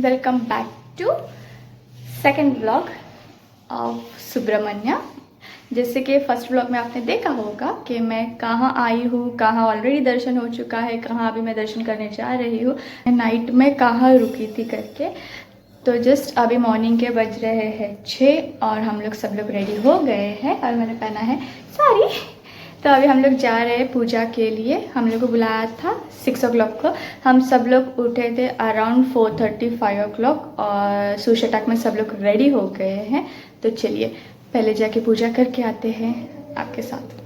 Welcome back to second blog of Subramanya. जैसे कि first blog में आपने देखा होगा कि मैं कहाँ आई हूँ, कहाँ ऑलरेडी दर्शन हो चुका है, कहाँ अभी मैं दर्शन करने जा रही हूँ, नाइट में कहाँ रुकी थी करके। तो जस्ट अभी मॉर्निंग के बज रहे हैं 6 और हम लोग सब लोग रेडी हो गए हैं और मैंने पहना है साड़ी। तो अभी हम लोग जा रहे हैं पूजा के लिए। हम लोग को बुलाया था 6 o'clock को। हम सब लोग उठे थे अराउंड 4:30 5 o'clock और सूर्य तक में सब लोग रेडी हो गए हैं। तो चलिए पहले जाके पूजा करके आते हैं आपके साथ।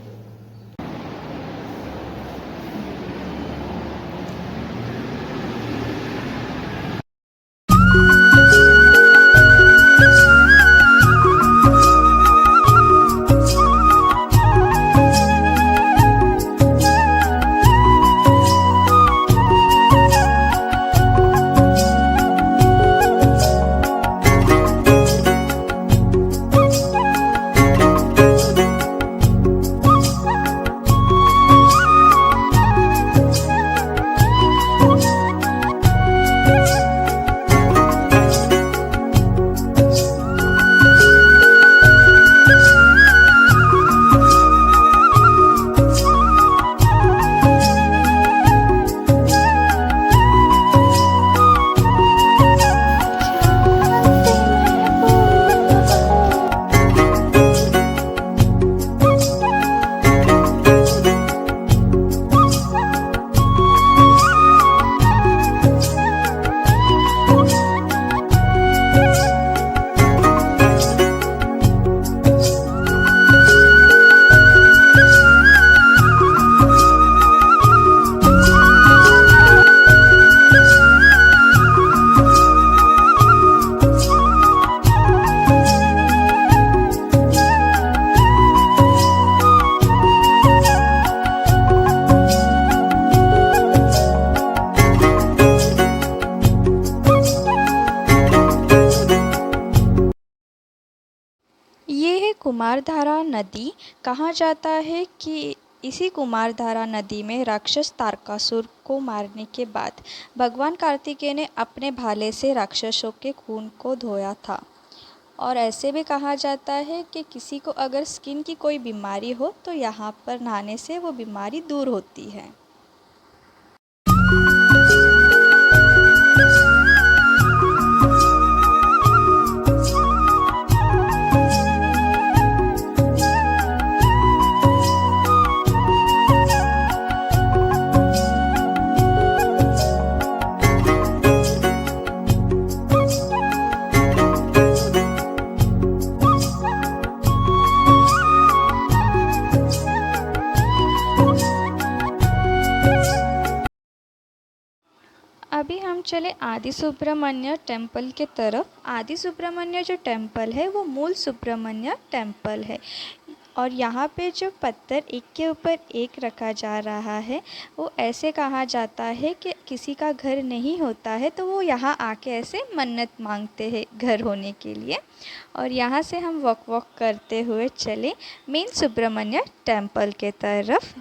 ये है कुमारधारा नदी। कहा जाता है कि इसी कुमारधारा नदी में राक्षस तारकासुर को मारने के बाद भगवान कार्तिकेय ने अपने भाले से राक्षसों के खून को धोया था। और ऐसे भी कहा जाता है कि किसी को अगर स्किन की कोई बीमारी हो तो यहाँ पर नहाने से वो बीमारी दूर होती है। अभी हम चले आदि सुब्रमण्य टेम्पल के तरफ। आदि सुब्रमण्य जो टेम्पल है वो मूल सुब्रमण्य टेम्पल है और यहाँ पे जो पत्थर एक के ऊपर एक रखा जा रहा है वो ऐसे कहा जाता है कि किसी का घर नहीं होता है तो वो यहाँ आके ऐसे मन्नत मांगते हैं घर होने के लिए। और यहाँ से हम वॉक करते हुए चले मेन सुब्रमण्य टेम्पल के तरफ,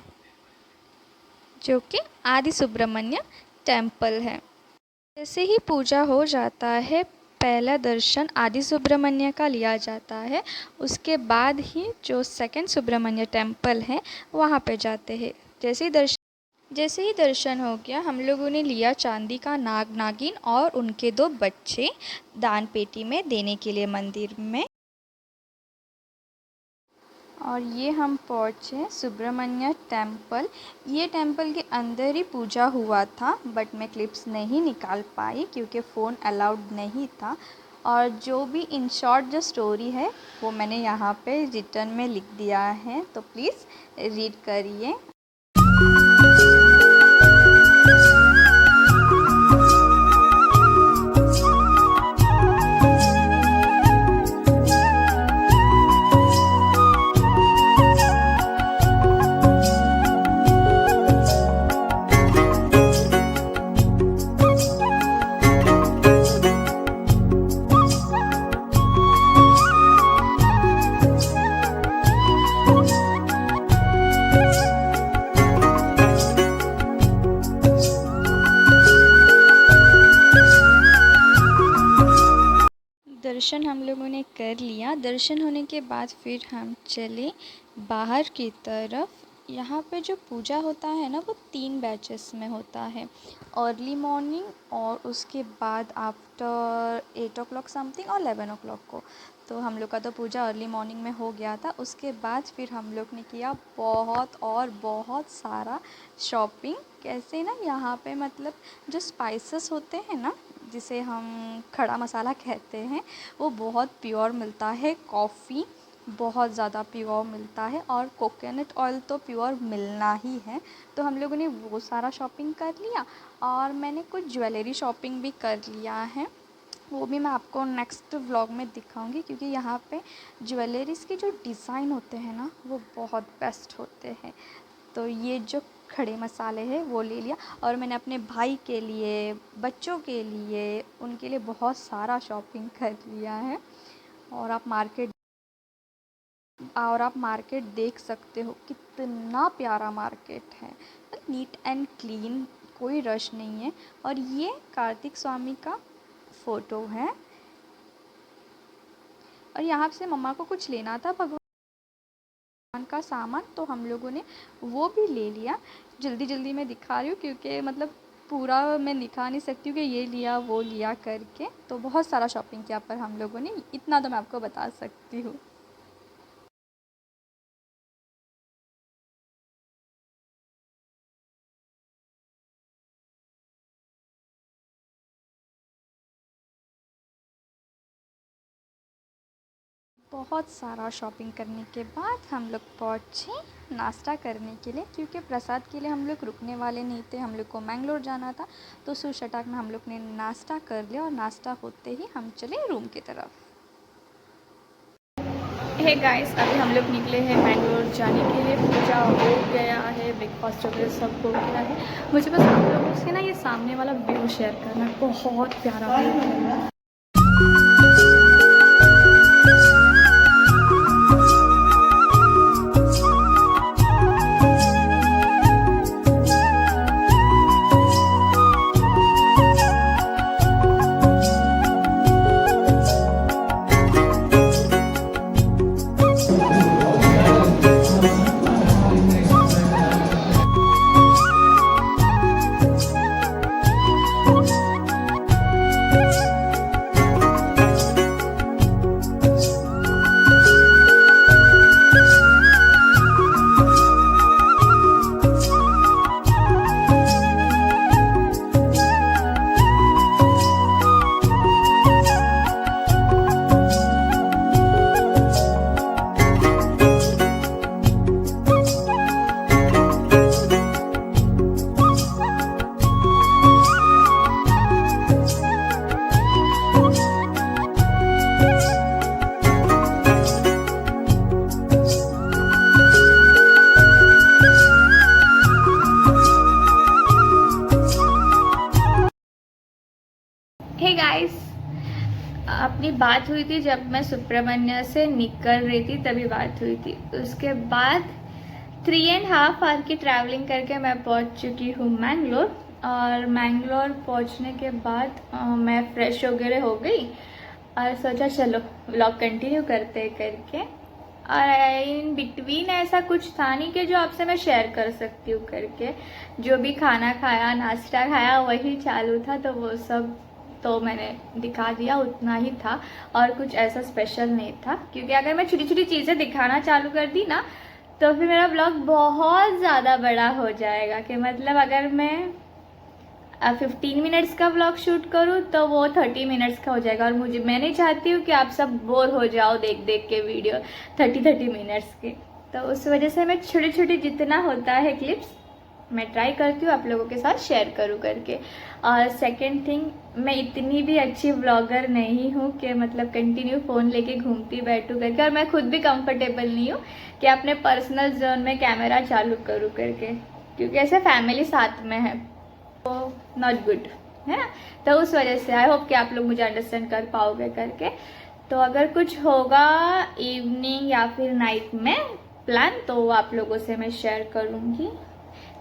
जो कि आदि सुब्रमण्य टेम्पल है। जैसे ही पूजा हो जाता है पहला दर्शन आदि सुब्रमण्य का लिया जाता है, उसके बाद ही जो सेकंड सुब्रमण्य टेम्पल है वहाँ पे जाते हैं। जैसे ही दर्शन हो गया हम लोगों ने लिया चांदी का नाग नागिन और उनके 2 बच्चे दान पेटी में देने के लिए मंदिर में। और ये हम पहुँचे सुब्रमण्य टेम्पल। ये टेम्पल के अंदर ही पूजा हुआ था बट मैं क्लिप्स नहीं निकाल पाई क्योंकि फ़ोन अलाउड नहीं था। और जो भी इन शॉर्ट जो स्टोरी है वो मैंने यहाँ पे रिटर्न में लिख दिया है, तो प्लीज़ रीड करिए। दर्शन हम लोगों ने कर लिया। दर्शन होने के बाद फिर हम चले बाहर की तरफ। यहाँ पे जो पूजा होता है ना वो 3 बैचेस में होता है, अर्ली मॉर्निंग और उसके बाद आफ्टर 8 o'clock समथिंग और 11 o'clock को। तो हम लोग का तो पूजा अर्ली मॉर्निंग में हो गया था। उसके बाद फिर हम लोग ने किया बहुत सारा शॉपिंग। कैसे ना, यहाँ पे मतलब जो स्पाइसेस होते हैं ना, जिसे हम खड़ा मसाला कहते हैं, वो बहुत प्योर मिलता है। कॉफ़ी बहुत ज़्यादा प्योर मिलता है और कोकोनट ऑयल तो प्योर मिलना ही है। तो हम लोगों ने वो सारा शॉपिंग कर लिया और मैंने कुछ ज्वेलरी शॉपिंग भी कर लिया है। वो भी मैं आपको नेक्स्ट व्लॉग में दिखाऊंगी, क्योंकि यहाँ पे ज्वेलरीज़ के जो डिज़ाइन होते हैं ना वो बहुत बेस्ट होते हैं। तो ये जो खड़े मसाले हैं वो ले लिया और मैंने अपने भाई के लिए, बच्चों के लिए, उनके लिए बहुत सारा शॉपिंग कर लिया है। और आप मार्केट देख सकते हो, कितना प्यारा मार्केट है, नीट एंड क्लीन, कोई रश नहीं है। और ये कार्तिक स्वामी का फ़ोटो है। और यहाँ से मम्मा को कुछ लेना था भगवान का सामान, तो हम लोगों ने वो भी ले लिया। जल्दी में दिखा रही हूँ क्योंकि मतलब पूरा मैं दिखा नहीं सकती हूँ कि ये लिया वो लिया करके। तो बहुत सारा शॉपिंग किया पर हम लोगों ने, इतना तो मैं आपको बता सकती हूँ। बहुत सारा शॉपिंग करने के बाद हम लोग पहुँचे नाश्ता करने के लिए, क्योंकि प्रसाद के लिए हम लोग रुकने वाले नहीं थे, हम लोग को मैंगलोर जाना था। तो सुशटाक में हम लोग ने नाश्ता कर लिया और नाश्ता होते ही हम चले रूम की तरफ। हे गाइस, अभी हम लोग निकले हैं मैंगलोर जाने के लिए। पूजा हो गया है, ब्रेकफास्ट वगैरह सब हो गया है। मुझे बस आप लोगों से ना ये सामने वाला व्यू शेयर करना है, बहुत प्यारा व्यू है। हे गाइस, अपनी बात हुई थी जब मैं सुब्रमण्य से निकल रही थी, तभी बात हुई थी। उसके बाद 3.5 आवर की ट्रैवलिंग करके मैं पहुंच चुकी हूँ मैंगलोर। और मैंगलोर पहुंचने के बाद मैं फ्रेश वगैरह हो गई और सोचा चलो व्लॉग कंटिन्यू करते करके। और इन बिटवीन ऐसा कुछ था नहीं कि जो आपसे मैं शेयर कर सकती हूँ करके। जो भी खाना खाया, नाश्ता खाया, वही चालू था, तो वो सब तो मैंने दिखा दिया, उतना ही था और कुछ ऐसा स्पेशल नहीं था। क्योंकि अगर मैं छोटी छोटी चीज़ें दिखाना चालू कर दी ना तो फिर मेरा ब्लॉग बहुत ज़्यादा बड़ा हो जाएगा। कि मतलब अगर मैं 15 मिनट्स का ब्लॉग शूट करूँ तो वो 30 मिनट्स का हो जाएगा। और मैं नहीं चाहती हूँ कि आप सब बोर हो जाओ देख देख के वीडियो 30 मिनट्स के। तो उस वजह से मैं छोटे छोटे जितना होता है क्लिप्स मैं ट्राई करती हूँ आप लोगों के साथ शेयर करूँ करके। और सेकंड थिंग, मैं इतनी भी अच्छी ब्लॉगर नहीं हूँ कि मतलब कंटिन्यू फ़ोन लेके घूमती बैठूँ करके। और मैं खुद भी कंफर्टेबल नहीं हूँ कि अपने पर्सनल जोन में कैमरा चालू करूँ करके, क्योंकि ऐसे फैमिली साथ में है तो नॉट गुड है ना। तो उस वजह से आई होप कि आप लोग मुझे अंडरस्टैंड कर पाओगे करके। तो अगर कुछ होगा इवनिंग या फिर नाइट में प्लान तो आप लोगों से मैं शेयर करूँगी,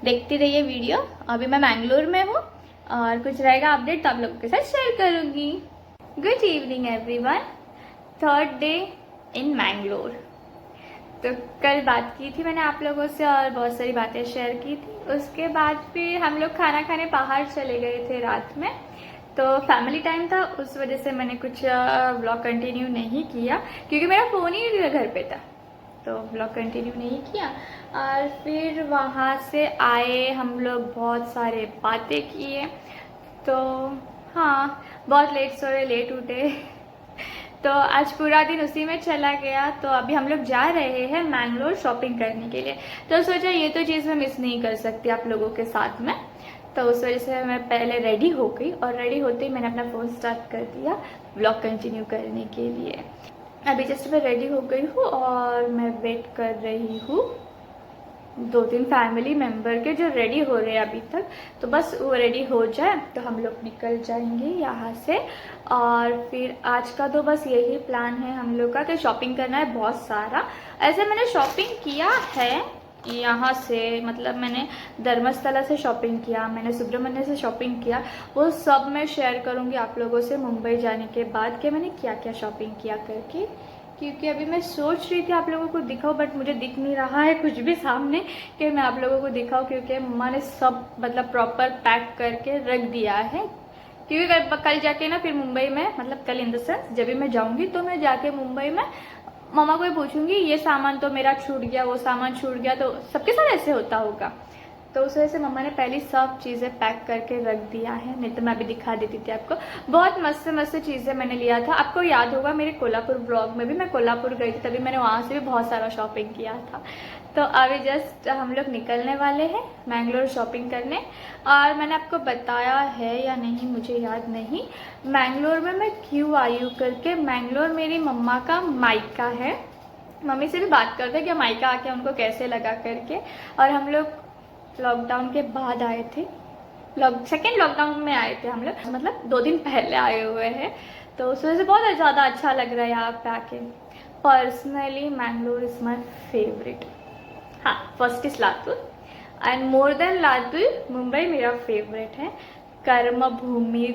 देखती रहिए वीडियो। अभी मैं मैंगलोर में हूँ और कुछ रहेगा अपडेट तो आप लोगों के साथ शेयर करूँगी। Good evening everyone. Third day in Mangalore. तो कल बात की थी मैंने आप लोगों से और बहुत सारी बातें शेयर की थी। उसके बाद फिर हम लोग खाना खाने बाहर चले गए थे रात में। तो फैमिली टाइम था, उस वजह से मैंने कुछ व्लॉग कंटिन्यू नहीं किया क्योंकि मेरा फ़ोन ही घर पे था, तो व्लॉग कंटिन्यू नहीं किया। और फिर वहाँ से आए हम लोग, बहुत सारे बातें किए। तो हाँ, बहुत लेट सोए, लेट उठे। तो आज पूरा दिन उसी में चला गया। तो अभी हम लोग जा रहे हैं मैंगलोर शॉपिंग करने के लिए। तो सोचा ये तो चीज़ मैं मिस नहीं कर सकती आप लोगों के साथ में। तो उस वजह से मैं पहले रेडी हो गई और रेडी होते ही मैंने अपना फ़ोन स्टार्ट कर दिया व्लॉग कंटिन्यू करने के लिए। अभी जस्ट मैं रेडी हो गई हूँ और मैं वेट कर रही हूँ 2-3 फैमिली मेम्बर के जो रेडी हो रहे हैं अभी तक। तो बस वो रेडी हो जाए तो हम लोग निकल जाएंगे यहाँ से। और फिर आज का तो बस यही प्लान है हम लोग का कि शॉपिंग करना है बहुत सारा। ऐसे मैंने शॉपिंग किया है यहाँ से, मतलब मैंने धर्मस्थला से शॉपिंग किया, मैंने सुब्रमण्य से शॉपिंग किया। वो सब मैं शेयर करूँगी आप लोगों से मुंबई जाने के बाद कि मैंने क्या क्या शॉपिंग किया करके। क्योंकि अभी मैं सोच रही थी आप लोगों को दिखाऊं, बट मुझे दिख नहीं रहा है कुछ भी सामने कि मैं आप लोगों को दिखाऊं, क्योंकि मम्मा ने सब मतलब प्रॉपर पैक करके रख दिया है। क्योंकि कल जाके ना फिर मुंबई में, मतलब कल इन द सेंस जब भी मैं जाऊंगी तो मैं जाके मुंबई में मम्मा को ही पूछूंगी ये सामान तो मेरा छूट गया, वो सामान छूट गया। तो सबके साथ ऐसे होता होगा। तो उस वजह से मम्मा ने पहले सब चीज़ें पैक करके रख दिया है, नहीं तो मैं अभी दिखा देती थी आपको। बहुत मस्त मस्त चीज़ें मैंने लिया था। आपको याद होगा मेरे कोल्हापुर ब्लॉग में भी मैं कोल्हापुर गई थी, तभी मैंने वहाँ से भी बहुत सारा शॉपिंग किया था। तो अभी जस्ट हम लोग निकलने वाले हैं मैंगलोर शॉपिंग करने। और मैंने आपको बताया है या नहीं मुझे याद नहीं, मैंगलोर में मैं क्यों आई हूँ करके। मैंगलोर मेरी मम्मा का मायका है। मम्मी से भी बात करते हैं कि मायका आके उनको कैसे लगा करके। और हम लोग लॉकडाउन के बाद आए थे, सेकेंड लॉकडाउन में आए थे हम लोग, मतलब 2 दिन पहले आए हुए हैं। तो उस वजह से बहुत ज़्यादा अच्छा लग रहा है यहाँ पे आके। Personally Mangalore is my favourite. हाँ, first is Latur and more than Latur Mumbai मेरा फेवरेट है। कर्मभूमि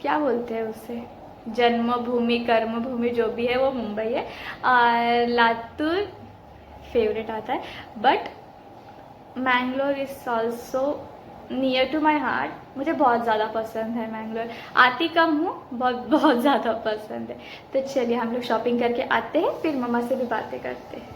क्या बोलते हैं उसे, जन्मभूमि कर्मभूमि जो भी है वो मुंबई है। और लातूर फेवरेट आता है। But Mangalore is also near to my heart. मुझे बहुत ज़्यादा पसंद है मैंगलोर। आती कम हूँ, बहुत बहुत ज़्यादा पसंद है। तो चलिए हम लोग शॉपिंग करके आते हैं, फिर मम्मा से भी बातें करते हैं।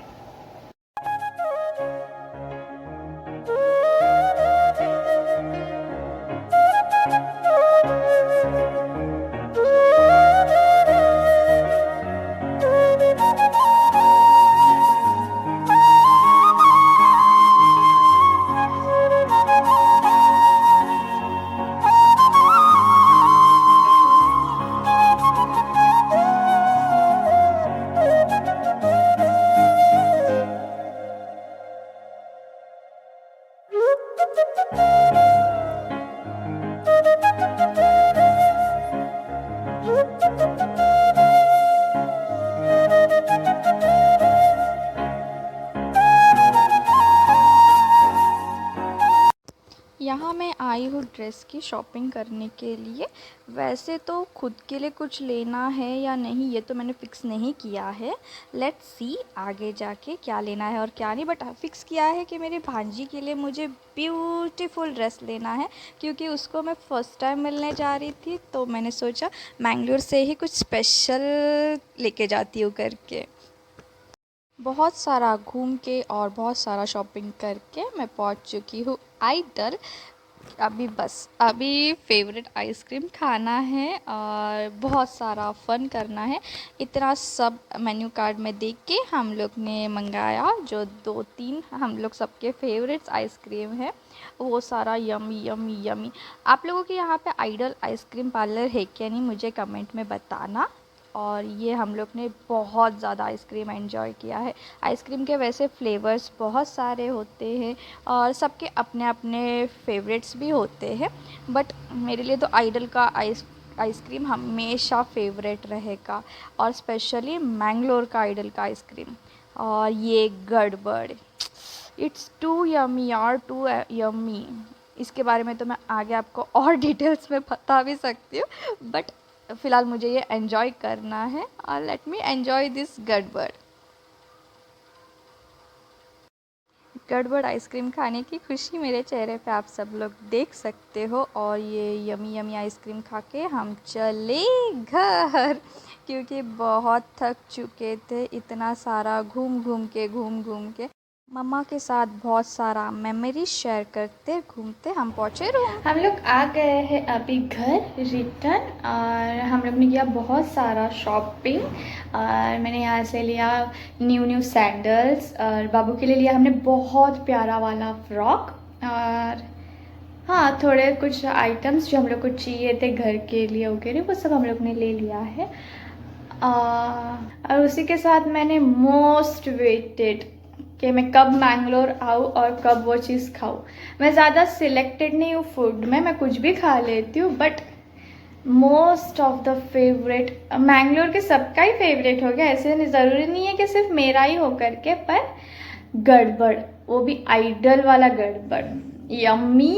यहाँ मैं आई हूँ ड्रेस की शॉपिंग करने के लिए। वैसे तो खुद के लिए कुछ लेना है या नहीं ये तो मैंने फ़िक्स नहीं किया है। लेट्स सी आगे जाके क्या लेना है और क्या नहीं। बट फ़िक्स किया है कि मेरी भांजी के लिए मुझे ब्यूटीफुल ड्रेस लेना है, क्योंकि उसको मैं फ़र्स्ट टाइम मिलने जा रही थी। तो मैंने सोचा मैंगलोर से ही कुछ स्पेशल लेके जाती हूँ करके। बहुत सारा घूम के और बहुत सारा शॉपिंग करके मैं पहुंच चुकी हूँ आइडल। अभी फेवरेट आइसक्रीम खाना है और बहुत सारा फ़न करना है। इतना सब मेन्यू कार्ड में देख के हम लोग ने मंगाया, जो 2-3 हम लोग सबके फेवरेट्स आइसक्रीम है, वो सारा यमी यमी यमी। आप लोगों के यहाँ पे आइडल आइसक्रीम पार्लर है क्या नहीं मुझे कमेंट में बताना। और ये हम लोग ने बहुत ज़्यादा आइसक्रीम एंजॉय किया है। आइसक्रीम के वैसे फ्लेवर्स बहुत सारे होते हैं और सबके अपने अपने फेवरेट्स भी होते हैं, बट मेरे लिए तो आइडल का आइसक्रीम हमेशा फेवरेट रहेगा, और स्पेशली मैंगलोर का आइडल का आइसक्रीम। और ये गड़बड़, इट्स टू यमी यार, टू यमी। इसके बारे में तो मैं आगे आपको और डिटेल्स में बता भी सकती हूँ, बट फ़िलहाल मुझे ये एन्जॉय करना है और लेट मी एन्जॉय दिस गड़बड़। गड़बड़ आइसक्रीम खाने की खुशी मेरे चेहरे पे आप सब लोग देख सकते हो। और ये यमी यमी आइसक्रीम खा के हम चले घर, क्योंकि बहुत थक चुके थे इतना सारा घूम घूम के। मम्मा के साथ बहुत सारा मेमोरी शेयर करते घूमते हम पहुँचे रूम। हम लोग आ गए हैं अभी घर रिटर्न, और हम लोग ने किया बहुत सारा शॉपिंग। और मैंने यहाँ से लिया न्यू सैंडल्स, और बाबू के लिए लिया हमने बहुत प्यारा वाला फ्रॉक, और हाँ थोड़े कुछ आइटम्स जो हम लोग को चाहिए थे घर के लिए वगैरह वो सब हम लोग ने ले लिया है। और उसी के साथ मैंने मोस्ट वेटेड कि मैं कब मैंगलोर आऊँ और कब वो चीज़ खाऊँ। मैं ज़्यादा सिलेक्टेड नहीं हूँ फूड में, मैं कुछ भी खा लेती हूँ, but most of the favourite Mangalore के सबका ही फेवरेट हो गया। ऐसे ज़रूरी नहीं है कि सिर्फ मेरा ही हो करके, पर गड़बड़, वो भी आइडल वाला गड़बड़, यम्मी।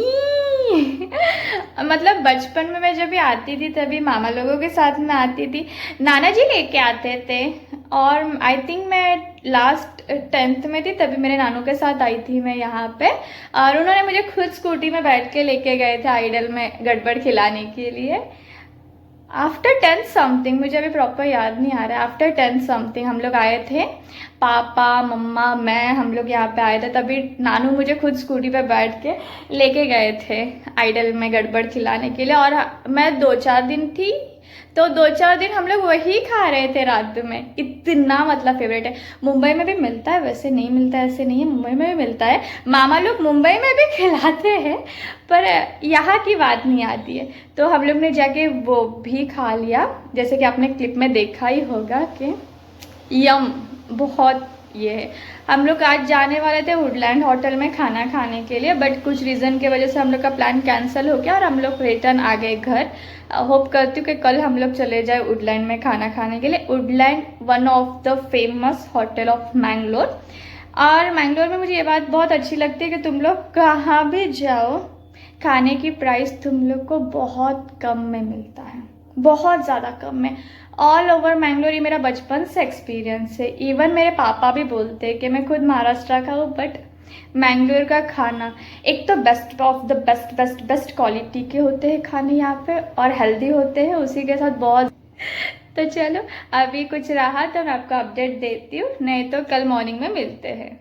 मतलब बचपन में मैं जब भी आती थी तभी मामा लोगों के साथ में आती थी, नाना जी लेके आते थे। और आई थिंक मैं लास्ट 10th में थी तभी मेरे नानू के साथ आई थी मैं यहाँ पे, और उन्होंने मुझे खुद स्कूटी में बैठ के लेके गए थे आइडल में गड़बड़ खिलाने के लिए। आफ्टर 10 समथिंग, मुझे अभी प्रॉपर याद नहीं आ रहा है, आफ्टर 10 समथिंग हम लोग आए थे, पापा मम्मा मैं, हम लोग यहाँ पे आए थे, तभी नानू मुझे खुद स्कूटी पे बैठ के लेके गए थे आइडल में गड़बड़ खिलाने के लिए। और मैं 2-4 दिन थी, तो 2-4 दिन हम लोग वही खा रहे थे रात में। इतना मतलब फेवरेट है। मुंबई में भी मिलता है, वैसे नहीं मिलता है ऐसे नहीं है, मुंबई में भी मिलता है, मामा लोग मुंबई में भी खिलाते हैं, पर यहाँ की बात नहीं आती है। तो हम लोग ने जाके वो भी खा लिया, जैसे कि आपने क्लिप में देखा ही होगा कि यम बहुत ये है। हम लोग आज जाने वाले थे वुडलैंड होटल में खाना खाने के लिए, बट कुछ रीज़न की वजह से हम लोग का प्लान कैंसिल हो गया और हम लोग रिटर्न आ गए घर। होप करती हूँ कि कल हम लोग चले जाए वुडलैंड में खाना खाने के लिए। Woodland one of the famous hotel of Mangalore. और मैंगलोर में मुझे ये बात बहुत अच्छी लगती है कि तुम लोग कहाँ भी जाओ, खाने की प्राइस तुम लोग को बहुत कम में मिलता है, बहुत ज़्यादा कम में। ऑल ओवर मैंगलोर, ये मेरा बचपन से एक्सपीरियंस है। इवन मेरे पापा भी बोलते हैं कि मैं खुद महाराष्ट्र का हूँ, बट मैंगलोर का खाना एक तो best of the best quality के होते हैं खाने यहाँ पे, और हेल्दी होते हैं उसी के साथ बहुत। तो चलो अभी कुछ रहा तो मैं आपको अपडेट देती हूँ, नहीं तो कल मॉर्निंग में मिलते हैं।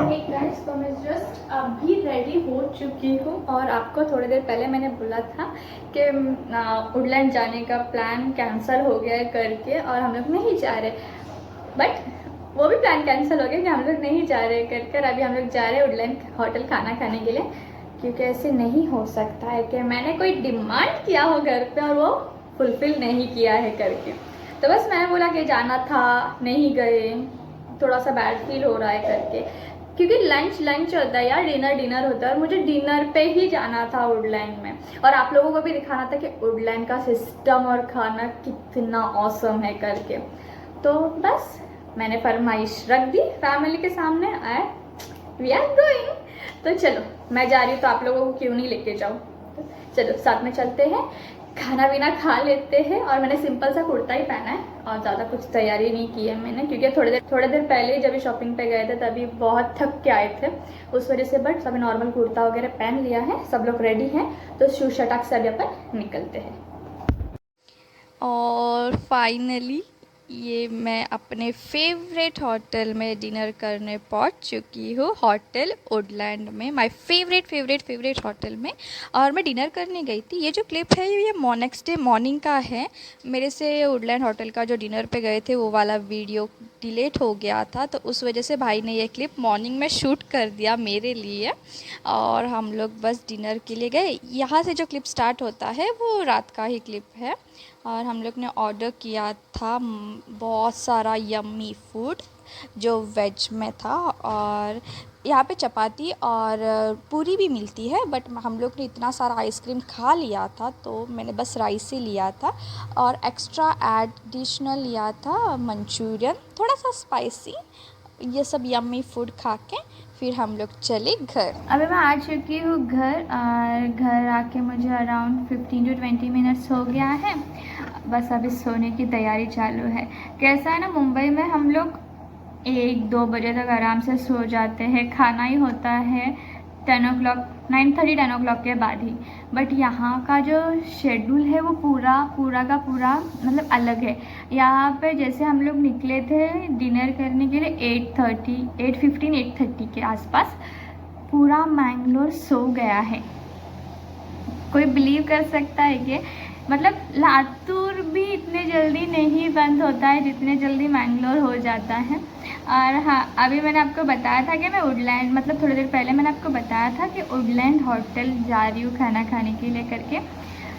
गाइस, तो मैं जस्ट अभी रेडी हो चुकी हूँ, और आपको थोड़ी देर पहले मैंने बोला था कि वुडलैंड जाने का प्लान कैंसिल हो गया है करके, और हम लोग नहीं जा रहे, बट वो भी प्लान कैंसिल हो गया कि हम लोग नहीं जा रहे कर। अभी हम लोग जा रहे हैं वुडलैंड होटल खाना खाने के लिए, क्योंकि ऐसे नहीं हो सकता है कि मैंने कोई डिमांड किया हो घर पे और वो फुलफिल नहीं किया है करके। तो बस मैंने बोला कि जाना था, नहीं गए, थोड़ा सा बैड फील हो रहा है करके, क्योंकि लंच होता है यार, डिनर होता है, और मुझे डिनर पे ही जाना था वुडलैंड में, और आप लोगों को भी दिखाना था कि वुडलैंड का सिस्टम और खाना कितना ऑसम है करके। तो बस मैंने फरमाइश रख दी फैमिली के सामने, एंड वी आर गोइंग। तो चलो मैं जा रही हूँ, तो आप लोगों को क्यों नहीं लेके जाऊँ। तो चलो साथ में चलते हैं, खाना पीना खा लेते हैं। और मैंने सिंपल सा कुर्ता ही पहना है, और ज़्यादा कुछ तैयारी नहीं की है मैंने, क्योंकि थोड़े देर पहले जब शॉपिंग पे गए थे तभी बहुत थक के आए थे उस वजह से। बट सब नॉर्मल कुर्ता वगैरह पहन लिया है, सब लोग रेडी हैं, तो शू शटाक से अभी अपन निकलते हैं। और फाइनली ये मैं अपने फेवरेट होटल में डिनर करने पहुंच चुकी हूँ, होटल वुडलैंड में, माय फेवरेट होटल में। और मैं डिनर करने गई थी। ये जो क्लिप है ये नेक्स्ट डे मॉर्निंग का है। मेरे से वुडलैंड होटल का जो डिनर पे गए थे वो वाला वीडियो डिलीट हो गया था, तो उस वजह से भाई ने ये क्लिप मॉर्निंग में शूट कर दिया मेरे लिए। और हम लोग बस डिनर के लिए गए। यहाँ से जो क्लिप स्टार्ट होता है वो रात का ही क्लिप है। और हम लोग ने ऑर्डर किया था बहुत सारा यम्मी फूड जो वेज में था। और यहाँ पे चपाती और पूरी भी मिलती है, बट हम लोग ने इतना सारा आइसक्रीम खा लिया था तो मैंने बस राइस ही लिया था। और एक्स्ट्रा एडिशनल लिया था मंचूरियन, थोड़ा सा स्पाइसी, ये सब यम्मी फूड खा के फिर हम लोग चले घर। अभी मैं आ चुकी हूँ घर, और घर आके मुझे अराउंड 15 to 20 मिनट्स हो गया है। बस अभी सोने की तैयारी चालू है। कैसा है ना, मुंबई में हम लोग 1-2 बजे तक आराम से सो जाते हैं। खाना ही होता है 10 ओ क्लॉक, 9:30 10 ओ क्लॉक के बाद ही। बट यहाँ का जो शेड्यूल है वो पूरा का पूरा मतलब अलग है। यहाँ पे जैसे हम लोग निकले थे डिनर करने के लिए 8:15 8:30 के आसपास, पूरा मैंगलोर सो गया है। कोई बिलीव कर सकता है कि मतलब लातूर भी इतने जल्दी नहीं बंद होता है जितने जल्दी मैंगलोर हो जाता है। और हाँ, अभी मैंने आपको बताया था कि मैं वुडलैंड, मतलब थोड़ी देर पहले मैंने आपको बताया था कि वुडलैंड होटल जा रही हूँ खाना खाने के लिए करके।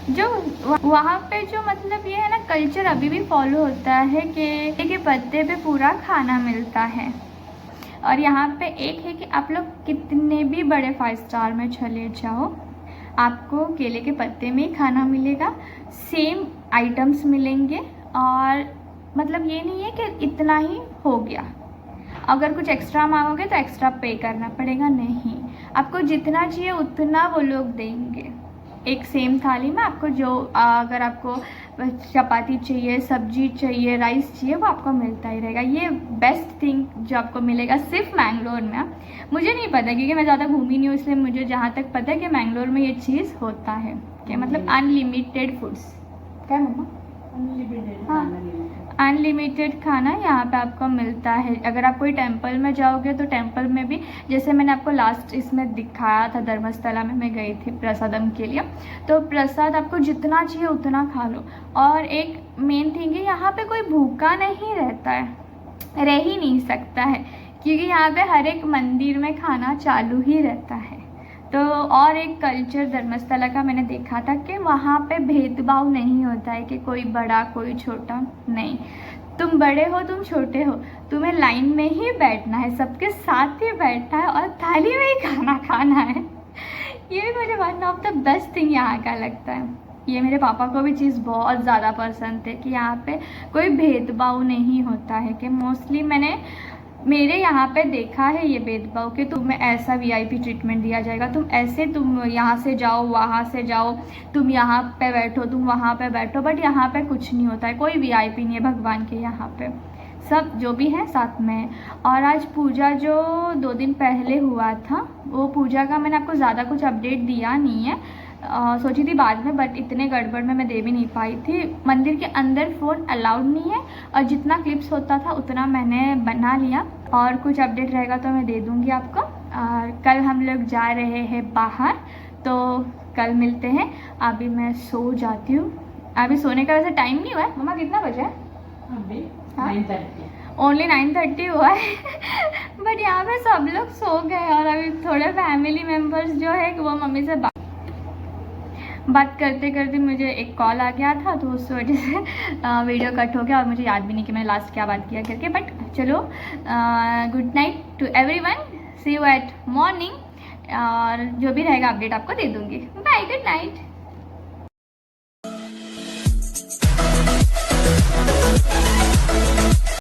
जो वहाँ पे जो मतलब ये है ना, कल्चर अभी भी फॉलो होता है कि केले के पत्ते पे पूरा खाना मिलता है। और यहाँ पे एक है कि आप लोग कितने भी बड़े 5 स्टार में चले जाओ, आपको केले के पत्ते में ही खाना मिलेगा, सेम आइटम्स मिलेंगे। और मतलब ये नहीं है कि इतना ही हो गया, अगर कुछ एक्स्ट्रा मांगोगे तो एक्स्ट्रा पे करना पड़ेगा, नहीं, आपको जितना चाहिए उतना वो लोग देंगे। एक सेम थाली में आपको जो अगर आपको चपाती चाहिए, सब्जी चाहिए, राइस चाहिए, वो आपको मिलता ही रहेगा। ये बेस्ट थिंग जो आपको मिलेगा सिर्फ मैंगलोर में। मुझे नहीं पता क्योंकि मैं ज़्यादा घूमी नहीं हूँ, इसलिए मुझे जहाँ तक पता है कि मैंगलोर में ये चीज़ होता है कि मतलब अनलिमिटेड फूड्स। क्या मम्मा? हाँ, अनलिमिटेड खाना यहाँ पे आपको मिलता है। अगर आप कोई टेंपल में जाओगे तो टेंपल में भी, जैसे मैंने आपको लास्ट इसमें दिखाया था, धर्मस्थला में मैं गई थी प्रसादम के लिए, तो प्रसाद आपको जितना चाहिए उतना खा लो। और एक मेन थिंग है, यहाँ पे कोई भूखा नहीं रहता है, रह ही नहीं सकता है, क्योंकि यहाँ पे हर एक मंदिर में खाना चालू ही रहता है। तो और एक कल्चर धर्मस्थला का मैंने देखा था कि वहाँ पे भेदभाव नहीं होता है कि कोई बड़ा कोई छोटा, नहीं, तुम बड़े हो तुम छोटे हो, तुम्हें लाइन में ही बैठना है, सबके साथ ही बैठना है और थाली में ही खाना खाना है। ये भी मुझे one of the best thing यहाँ का लगता है। ये मेरे पापा को भी चीज़ बहुत ज़्यादा पसंद है कि यहाँ पे कोई भेदभाव नहीं होता है। कि मोस्टली मैंने मेरे यहाँ पे देखा है ये भेदभाव कि तुम्हें ऐसा वीआईपी ट्रीटमेंट दिया जाएगा, तुम ऐसे, तुम यहाँ से जाओ वहाँ से जाओ, तुम यहाँ पे बैठो तुम वहाँ पे बैठो। बट यहाँ पे कुछ नहीं होता है, कोई वीआईपी नहीं है भगवान के यहाँ पे, सब जो भी है साथ में है। और आज पूजा जो 2 दिन पहले हुआ था, वो पूजा का मैंने आपको ज़्यादा कुछ अपडेट दिया नहीं है, सोची थी बाद में, बट इतने गड़बड़ में मैं दे भी नहीं पाई थी। मंदिर के अंदर फ़ोन अलाउड नहीं है, और जितना क्लिप्स होता था उतना मैंने बना लिया, और कुछ अपडेट रहेगा तो मैं दे दूँगी आपको। और कल हम लोग जा रहे हैं बाहर, तो कल मिलते हैं। अभी मैं सो जाती हूँ, अभी सोने का वैसे टाइम नहीं हुआ है। मम्मा कितना बजे है अभी? 9:30, ओनली 9:30 हुआ है। बट यहाँ पे सब लोग सो गए, और अभी थोड़े फैमिली मेम्बर्स जो है वो मम्मी से बात करते करते मुझे एक कॉल आ गया था, तो उस वजह से वीडियो कट हो गया, और मुझे याद भी नहीं कि मैंने लास्ट क्या बात किया करके। बट चलो, good night to everyone, see you at morning, और जो भी रहेगा अपडेट आपको दे दूँगी। Bye, good night.